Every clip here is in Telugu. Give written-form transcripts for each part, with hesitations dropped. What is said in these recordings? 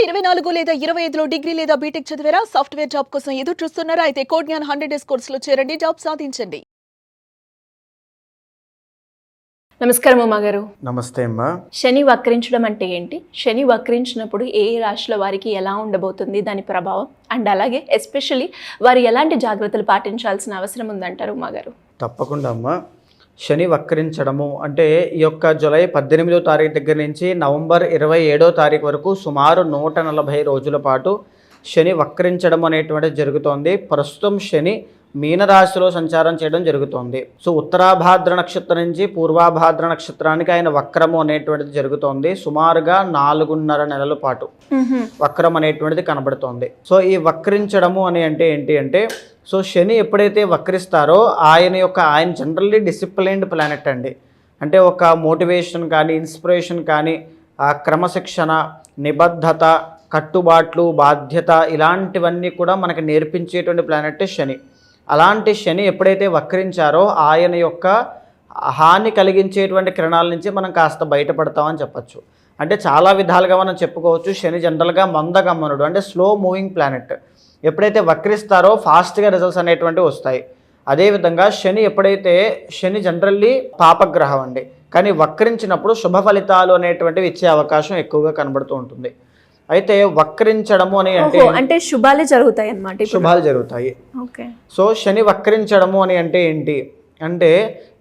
2024 లేదా 25లో డిగ్రీ లేదా బీటెక్ చదివారా? సాఫ్ట్వేర్ జాబ్ కోసం ఎదురు చూస్తున్నారా? అయితే కోడ్ జ్ఞాన్ 100 డేస్ కోర్సులో చేరండి, జాబ్ సాధించండి. నమస్కారం అమ్మ గారు. నమస్తే అమ్మా. శని వక్రించడం అంటే ఏంటి? శని వక్రించినప్పుడు ఏ రాశుల వారికి ఎలా ఉండబోతుంది దాని ప్రభావం, అండ్ అలాగే ఎస్పెషల్లీ వారు ఎలాంటి జాగ్రత్తలు పాటించాల్సిన అవసరం ఉందంటారు అమ్మ గారు? తప్పకుండా అమ్మా. శని వక్రించడము అంటే ఈ యొక్క జూలై 18వ తారీఖు దగ్గర నుంచి నవంబర్ 27వ తారీఖు వరకు సుమారు 140 రోజుల పాటు శని వక్రించడం అనేటువంటిది జరుగుతోంది. ప్రస్తుతం శని మీనరాశిలో సంచారం చేయడం జరుగుతోంది. సో ఉత్తరాభాద్ర నక్షత్రం నుంచి పూర్వాభాద్ర నక్షత్రానికి ఆయన వక్రము అనేటువంటిది జరుగుతోంది. సుమారుగా 4.5 నెలల పాటు వక్రం అనేటువంటిది కనబడుతోంది. సో ఈ వక్రించడము అని అంటే ఏంటి అంటే, సో శని ఎప్పుడైతే వక్రిస్తారో ఆయన జనరల్లీ డిసిప్లైన్డ్ ప్లానెట్ అండి. అంటే ఒక మోటివేషన్ కానీ, ఇన్స్పిరేషన్ కానీ, క్రమశిక్షణ, నిబద్ధత, కట్టుబాట్లు, బాధ్యత ఇలాంటివన్నీ కూడా మనకు నేర్పించేటువంటి ప్లానెట్ శని. అలాంటి శని ఎప్పుడైతే వక్రించారో ఆయన యొక్క హాని కలిగించేటువంటి కిరణాల నుంచి మనం కాస్త బయటపడతామని చెప్పచ్చు. అంటే చాలా విధాలుగా మనం చెప్పుకోవచ్చు. శని జనరల్గా మందగమనుడు, అంటే స్లో మూవింగ్ ప్లానెట్. ఎప్పుడైతే వక్రిస్తారో ఫాస్ట్గా రిజల్ట్స్ అనేటువంటివి వస్తాయి. అదేవిధంగా శని జనరల్లీ పాపగ్రహం అండి, కానీ వక్రించినప్పుడు శుభ ఫలితాలు అనేటువంటివి ఇచ్చే అవకాశం ఎక్కువగా కనబడుతూ ఉంటుంది. అయితే వక్రించడము అని అంటే శుభాలు జరుగుతాయి అన్నమాట. శుభాలు జరుగుతాయి. సో శని వక్రించడము అని అంటే ఏంటి అంటే,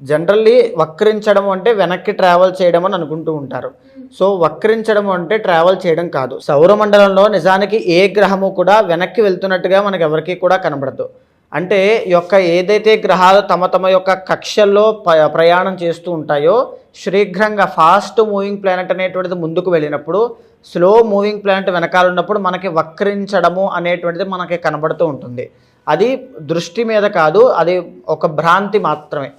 జనరల్లీ వక్రించడం అంటే వెనక్కి ట్రావెల్ చేయడం అని అనుకుంటూ ఉంటారు. సో వక్రించడం అంటే ట్రావెల్ చేయడం కాదు. సౌరమండలంలో నిజానికి ఏ గ్రహము కూడా వెనక్కి వెళ్తున్నట్టుగా మనకు ఎవరికి కూడా కనబడదు. అంటే ఏదైతే గ్రహాలు తమ యొక్క కక్షల్లో ప్రయాణం చేస్తూ ఉంటాయో, శీఘ్రంగా ఫాస్ట్ మూవింగ్ ప్లానెట్ అనేటువంటిది ముందుకు వెళ్ళినప్పుడు, స్లో మూవింగ్ ప్లానెట్ వెనకాల ఉన్నప్పుడు మనకి వక్రించడము అనేటువంటిది మనకి కనబడుతూ ఉంటుంది. అది దృష్టి మీద కాదు, అది ఒక భ్రాంతి మాత్రమే.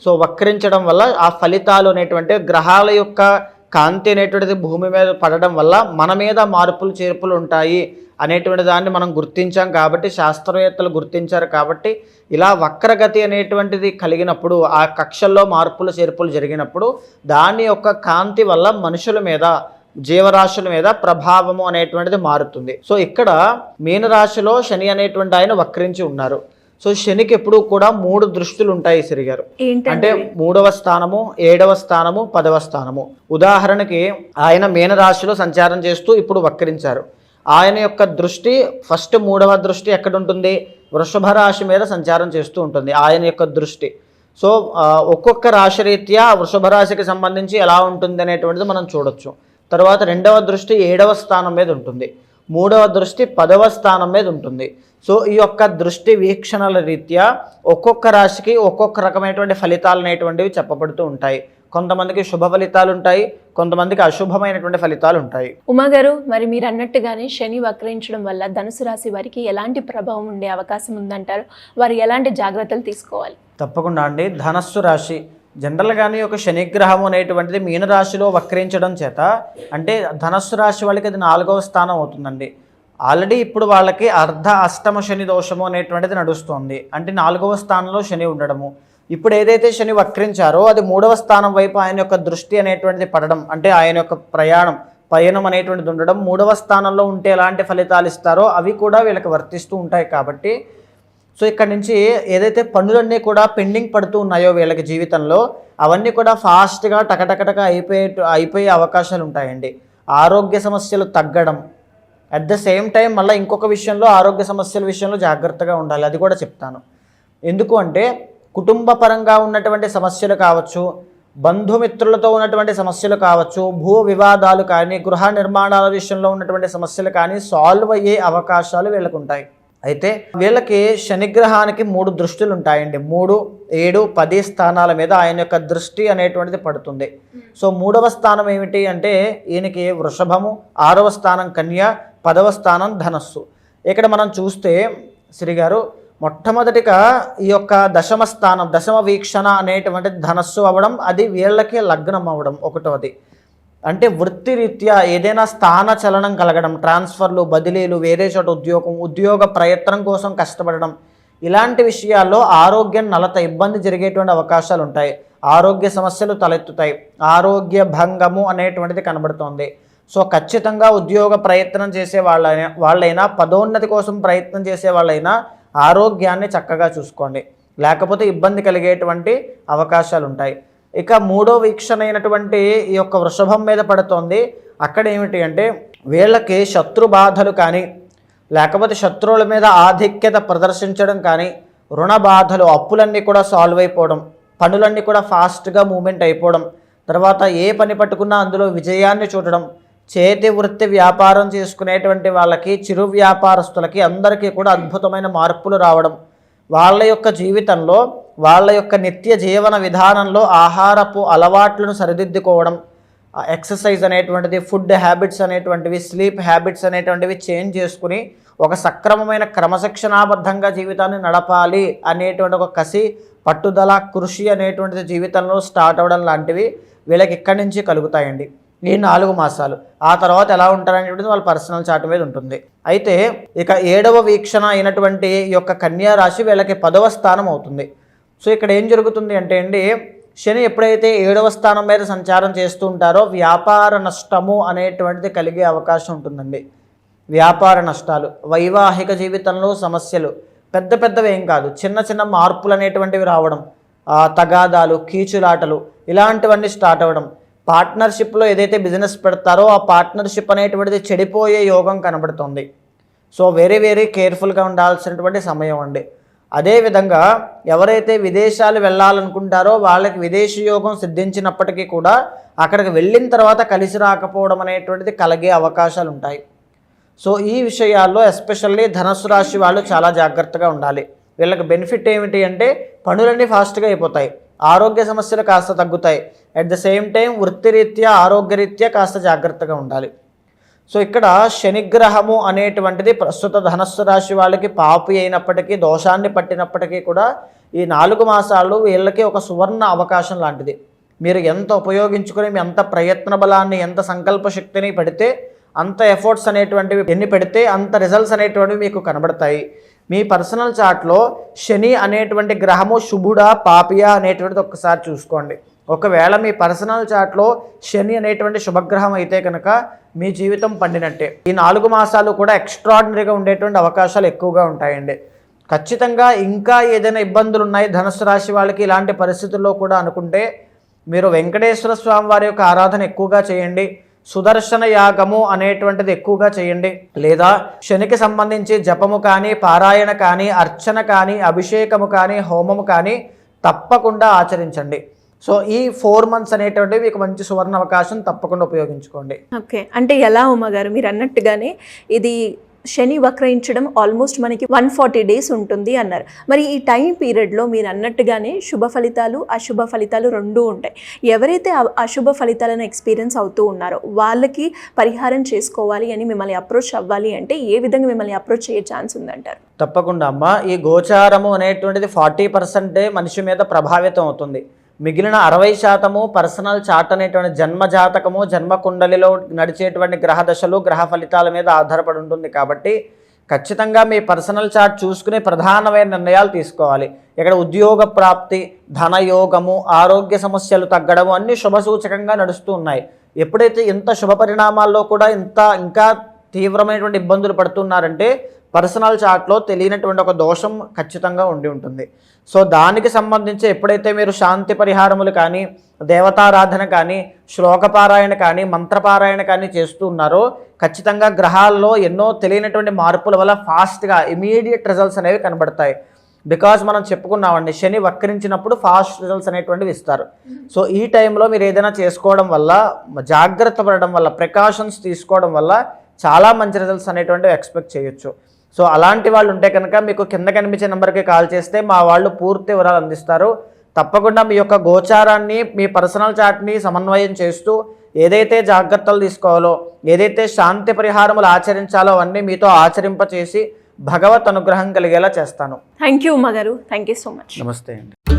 సో వక్రించడం వల్ల ఆ ఫలితాలు అనేటువంటి గ్రహాల యొక్క కాంతి అనేటువంటిది భూమి మీద పడడం వల్ల మన మీద మార్పులు చేర్పులు ఉంటాయి అనేటువంటి దాన్ని మనం గుర్తించాం కాబట్టి, శాస్త్రవేత్తలు గుర్తించారు కాబట్టి, ఇలా వక్రగతి అనేటువంటిది కలిగినప్పుడు, ఆ కక్షల్లో మార్పులు చేర్పులు జరిగినప్పుడు దాని యొక్క కాంతి వల్ల మనుషుల మీద, జీవరాశుల మీద ప్రభావము అనేటువంటిది మారుతుంది. సో ఇక్కడ మీనరాశిలో శని అనేటువంటి ఆయన వక్రించి ఉన్నారు. సో శనికి ఎప్పుడు కూడా 3 దృష్టులు ఉంటాయి సిరిగారు. అంటే 3వ స్థానము, 7వ స్థానము, 10వ స్థానము. ఉదాహరణకి ఆయన మీనరాశిలో సంచారం చేస్తూ ఇప్పుడు వక్రించారు. ఆయన యొక్క దృష్టి ఫస్ట్ 3వ దృష్టి ఎక్కడ ఉంటుంది? వృషభ రాశి మీద సంచారం చేస్తూ ఉంటుంది ఆయన యొక్క దృష్టి. సో ఒక్కొక్క రాశి రీత్యా వృషభ రాశికి సంబంధించి ఎలా ఉంటుంది అనేటువంటిది మనం చూడొచ్చు. తర్వాత 2వ దృష్టి 7వ స్థానం మీద ఉంటుంది, 3వ దృష్టి 10వ స్థానం మీద ఉంటుంది. సో ఈ యొక్క దృష్టి వీక్షణల రీత్యా ఒక్కొక్క రాశికి ఒక్కొక్క రకమైనటువంటి ఫలితాలు అనేటువంటివి చెప్పబడుతూ ఉంటాయి. కొంతమందికి శుభ ఫలితాలు ఉంటాయి, కొంతమందికి అశుభమైనటువంటి ఫలితాలు ఉంటాయి. ఉమా గారు, మరి మీరు అన్నట్టుగానే శని వక్రించడం వల్ల ధనుసు రాశి వారికి ఎలాంటి ప్రభావం ఉండే అవకాశం ఉందంటారు? వారు ఎలాంటి జాగ్రత్తలు తీసుకోవాలి? తప్పకుండా అండి. ధనస్సు రాశి జనరల్గానే ఒక శనిగ్రహం అనేటువంటిది మీనరాశిలో వక్రించడం చేత, అంటే ధనస్సు రాశి వాళ్ళకి అది 4వ స్థానం అవుతుందండి. ఆల్రెడీ ఇప్పుడు వాళ్ళకి అర్ధ అష్టమ శని దోషము అనేటువంటిది నడుస్తుంది. అంటే 4వ స్థానంలో శని ఉండడము. ఇప్పుడు ఏదైతే శని వక్రించారో అది 3వ స్థానం వైపు ఆయన యొక్క దృష్టి అనేటువంటిది పడడం, అంటే ఆయన యొక్క పయనం అనేటువంటిది ఉండడం. 3వ స్థానంలో ఉంటే ఎలాంటి ఫలితాలు ఇస్తారో అవి కూడా వీళ్ళకి వర్తిస్తూ ఉంటాయి. కాబట్టి సో ఇక్కడ నుంచి ఏదైతే పనులన్నీ కూడా పెండింగ్ పడుతూ ఉన్నాయో వీళ్ళకి జీవితంలో, అవన్నీ కూడా ఫాస్ట్గా టకటకటక అయిపోయే అవకాశాలు ఉంటాయండి. ఆరోగ్య సమస్యలు తగ్గడం, అట్ ద సేమ్ టైం మళ్ళీ ఇంకొక విషయంలో ఆరోగ్య సమస్యల విషయంలో జాగ్రత్తగా ఉండాలి. అది కూడా చెప్తాను. ఎందుకు అంటే కుటుంబ పరంగా ఉన్నటువంటి సమస్యలు కావచ్చు, బంధుమిత్రులతో ఉన్నటువంటి సమస్యలు కావచ్చు, భూ వివాదాలు కానీ, గృహ నిర్మాణాల విషయంలో ఉన్నటువంటి సమస్యలు కానీ సాల్వ్ అయ్యే అవకాశాలు వీళ్ళకు ఉంటాయి. అయితే వీళ్ళకి శనిగ్రహానికి 3 దృష్టిలు ఉంటాయండి. 3, 7, 10 స్థానాల మీద ఆయన యొక్క దృష్టి అనేటువంటిది పడుతుంది. సో 3వ స్థానం ఏమిటి అంటే ఈయనకి వృషభము, 6వ స్థానం కన్య, 10వ స్థానం ధనస్సు. ఇక్కడ మనం చూస్తే శ్రీగారు మొట్టమొదటిగా ఈ యొక్క దశమ వీక్షణ అనేటువంటిది ధనస్సు అవ్వడం, అది వీళ్ళకి లగ్నం అవ్వడం ఒకటవది. అంటే వృత్తిరీత్యా ఏదైనా స్థాన చలనం కలగడం, ట్రాన్స్ఫర్లు, బదిలీలు, వేరే చోట ఉద్యోగ ప్రయత్నం కోసం కష్టపడడం, ఇలాంటి విషయాల్లో ఆరోగ్యం ఇబ్బంది జరిగేటువంటి అవకాశాలు ఉంటాయి. ఆరోగ్య సమస్యలు తలెత్తుతాయి, ఆరోగ్య భంగము అనేటువంటిది కనబడుతోంది. సో ఖచ్చితంగా ఉద్యోగ ప్రయత్నం చేసే వాళ్ళైనా పదోన్నతి కోసం ప్రయత్నం చేసే వాళ్ళైనా ఆరోగ్యాన్ని చక్కగా చూసుకోండి, లేకపోతే ఇబ్బంది కలిగేటువంటి అవకాశాలు ఉంటాయి. ఇక మూడో వీక్షణ అయినటువంటి ఈ యొక్క వృషభం మీద పడుతోంది. అక్కడ ఏమిటి అంటే వీళ్ళకి శత్రు బాధలు కానీ, లేకపోతే శత్రువుల మీద ఆధిక్యత ప్రదర్శించడం కానీ, రుణ బాధలు, అప్పులన్నీ కూడా సాల్వ్ అయిపోవడం, పనులన్నీ కూడా ఫాస్ట్గా మూమెంట్ అయిపోవడం, తర్వాత ఏ పని పట్టుకున్నా అందులో విజయాన్ని చూడడం, చేతి వృత్తి వ్యాపారం చేసుకునేటువంటి వాళ్ళకి, చిరు వ్యాపారస్తులకి అందరికీ కూడా అద్భుతమైన మార్పులు రావడం, వాళ్ళ యొక్క జీవితంలో వాళ్ళ యొక్క నిత్య జీవన విధానంలో ఆహారపు అలవాట్లను సరిదిద్దుకోవడం, ఎక్సర్సైజ్ అనేటువంటిది, ఫుడ్ హ్యాబిట్స్ అనేటువంటివి, స్లీప్ హ్యాబిట్స్ అనేటువంటివి చేంజ్ చేసుకుని ఒక సక్రమమైన క్రమశిక్షణాబద్ధంగా జీవితాన్ని నడపాలి అనేటువంటి ఒక కసి, పట్టుదల, కృషి అనేటువంటిది జీవితంలో స్టార్ట్ అవ్వడం లాంటివి వీళ్ళకి ఇక్కడి నుంచి కలుగుతాయండి ఈ 4 మాసాలు. ఆ తర్వాత ఎలా ఉంటారనేటువంటిది వాళ్ళ పర్సనల్ చార్ట్ మీద ఉంటుంది. అయితే ఇక 7వ వీక్షణ అయినటువంటి ఈ యొక్క కన్యా రాశి వీళ్ళకి 10వ స్థానం అవుతుంది. సో ఇక్కడ ఏం జరుగుతుంది అంటే అండి, శని ఎప్పుడైతే 7వ స్థానం మీద సంచారం చేస్తూ ఉంటారో వ్యాపార నష్టము అనేటువంటిది కలిగే అవకాశం ఉంటుందండి. వ్యాపార నష్టాలు, వైవాహిక జీవితంలో సమస్యలు, పెద్ద పెద్దవి ఏం కాదు, చిన్న చిన్న మార్పులు అనేటువంటివి రావడం, తగాదాలు, కీచులాటలు ఇలాంటివన్నీ స్టార్ట్ అవ్వడం, పార్ట్నర్షిప్లో ఏదైతే బిజినెస్ పెడతారో ఆ పార్ట్నర్షిప్ అనేటువంటిది చెడిపోయే యోగం కనబడుతుంది. సో వెరీ వెరీ కేర్ఫుల్గా ఉండాల్సినటువంటి సమయం అండి. అదేవిధంగా ఎవరైతే విదేశాలు వెళ్ళాలనుకుంటారో వాళ్ళకి విదేశీ యోగం సిద్ధించినప్పటికీ కూడా అక్కడికి వెళ్ళిన తర్వాత కలిసి రాకపోవడం అనేటువంటిది కలిగే అవకాశాలు ఉంటాయి. సో ఈ విషయాల్లో ఎస్పెషల్లీ ధనుస్సు రాశి వాళ్ళు చాలా జాగ్రత్తగా ఉండాలి. వీళ్ళకి బెనిఫిట్ ఏమిటి అంటే పనులన్నీ ఫాస్ట్గా అయిపోతాయి, ఆరోగ్య సమస్యలు కాస్త తగ్గుతాయి, అట్ ద సేమ్ టైం వృత్తిరీత్యా ఆరోగ్యరీత్యా కాస్త జాగ్రత్తగా ఉండాలి. సో ఇక్కడ శనిగ్రహము అనేటువంటిది ప్రస్తుత ధనుస్సు రాశి వాళ్ళకి పాపి అయినప్పటికీ, దోషాన్ని పట్టినప్పటికీ కూడా ఈ 4 మాసాలు వీళ్ళకి ఒక సువర్ణ అవకాశం లాంటిది. మీరు ఎంత ఉపయోగించుకొని, ఎంత ప్రయత్న బలాన్ని, ఎంత సంకల్ప శక్తిని పెడితే, అంత ఎఫర్ట్స్ అనేటువంటివి ఎన్ని పెడితే అంత రిజల్ట్స్ అనేటువంటివి మీకు కనబడతాయి. మీ పర్సనల్ చార్ట్లో శని అనేటువంటి గ్రహము శుభుడా పాపియా అనేటువంటిది ఒక్కసారి చూసుకోండి. ఒకవేళ మీ పర్సనల్ చార్ట్లో శని అనేటువంటి శుభగ్రహం అయితే కనుక మీ జీవితం పండినట్టే. ఈ 4 మాసాలు కూడా ఎక్స్ట్రాడినరీగా ఉండేటువంటి అవకాశాలు ఎక్కువగా ఉంటాయండి. ఖచ్చితంగా ఇంకా ఏదైనా ఇబ్బందులు ఉన్నాయి ధనుస్సు రాశి వాళ్ళకి ఇలాంటి పరిస్థితుల్లో కూడా అనుకుంటే మీరు వెంకటేశ్వర స్వామి వారి యొక్క ఆరాధన ఎక్కువగా చేయండి, సుదర్శన యాగము అనేటువంటిది ఎక్కువగా చేయండి, లేదా శనికి సంబంధించి జపము కానీ, పారాయణ కానీ, అర్చన కానీ, అభిషేకము కానీ, హోమము కానీ తప్పకుండా ఆచరించండి. సో ఈ 4 మంత్స్ అనేటువంటివి మీకు మంచి సువర్ణ అవకాశం, తప్పకుండా ఉపయోగించుకోండి. ఓకే, అంటే ఎలా ఉమ్మగారు మీరు అన్నట్టుగానే ఇది శని వక్రయించడం ఆల్మోస్ట్ మనకి 140 డేస్ ఉంటుంది అన్నారు. మరి ఈ టైం పీరియడ్లో మీరు అన్నట్టుగానే శుభ ఫలితాలు, అశుభ ఫలితాలు రెండూ ఉంటాయి. ఎవరైతే అశుభ ఫలితాలను ఎక్స్పీరియన్స్ అవుతూ ఉన్నారో వాళ్ళకి పరిహారం చేసుకోవాలి అని మిమ్మల్ని అప్రోచ్ అవ్వాలి అంటే ఏ విధంగా మిమ్మల్ని అప్రోచ్ అయ్యే ఛాన్స్ ఉందంటారు? తప్పకుండా అమ్మ, ఈ గోచారము అనేటువంటిది 40% మనిషి మీద ప్రభావితం అవుతుంది. మిగిలిన 60% పర్సనల్ చార్ట్ అనేటువంటి జన్మజాతకము, జన్మకుండలిలో నడిచేటువంటి గ్రహ దశలు, గ్రహ ఫలితాల మీద ఆధారపడి ఉంటుంది. కాబట్టి ఖచ్చితంగా మీ పర్సనల్ చార్ట్ చూసుకుని ప్రధానమైన నిర్ణయాలు తీసుకోవాలి. ఇక్కడ ఉద్యోగ ప్రాప్తి, ధనయోగము, ఆరోగ్య సమస్యలు తగ్గడము అన్నీ శుభసూచకంగా నడుస్తూ ఉన్నాయి. ఎప్పుడైతే ఇంత శుభ పరిణామాల్లో కూడా ఇంకా తీవ్రమైనటువంటి ఇబ్బందులు పడుతున్నారంటే పర్సనల్ చార్ట్లో తెలియనటువంటి ఒక దోషం ఖచ్చితంగా ఉండి ఉంటుంది. సో దానికి సంబంధించి ఎప్పుడైతే మీరు శాంతి పరిహారములు కానీ, దేవతారాధన కానీ, శ్లోకపారాయణ కానీ, మంత్రపారాయణ కానీ చేస్తూ ఉన్నారో ఖచ్చితంగా గ్రహాల్లో ఎన్నో తెలియనటువంటి మార్పుల వల్ల ఫాస్ట్గా ఇమీడియట్ రిజల్ట్స్ అనేవి కనబడతాయి. బికాజ్ మనం చెప్పుకున్నామండి, శని వక్రించినప్పుడు ఫాస్ట్ రిజల్ట్స్ అనేటువంటివి ఇస్తారు. సో ఈ టైంలో మీరు ఏదైనా చేసుకోవడం వల్ల, జాగ్రత్త పడడం వల్ల, ప్రికాషన్స్ తీసుకోవడం వల్ల చాలా మంచి రిజల్ట్స్ అనేటువంటివి ఎక్స్పెక్ట్ చేయొచ్చు. సో అలాంటి వాళ్ళు ఉంటే కనుక మీకు కింద కనిపించే నెంబర్కి కాల్ చేస్తే మా వాళ్ళు పూర్తి వివరాలు అందిస్తారు. తప్పకుండా మీ యొక్క గోచారాన్ని, మీ పర్సనల్ చార్ట్ని సమన్వయం చేస్తూ ఏదైతే జాగ్రత్తలు తీసుకోవాలో, ఏదైతే శాంతి పరిహారములు ఆచరించాలో అవన్నీ మీతో ఆచరింపచేసి భగవత్ అనుగ్రహం కలిగేలా చేస్తాను. థ్యాంక్ యూ ఉమ్మగారు, థ్యాంక్ యూ సో మచ్. నమస్తే అండి.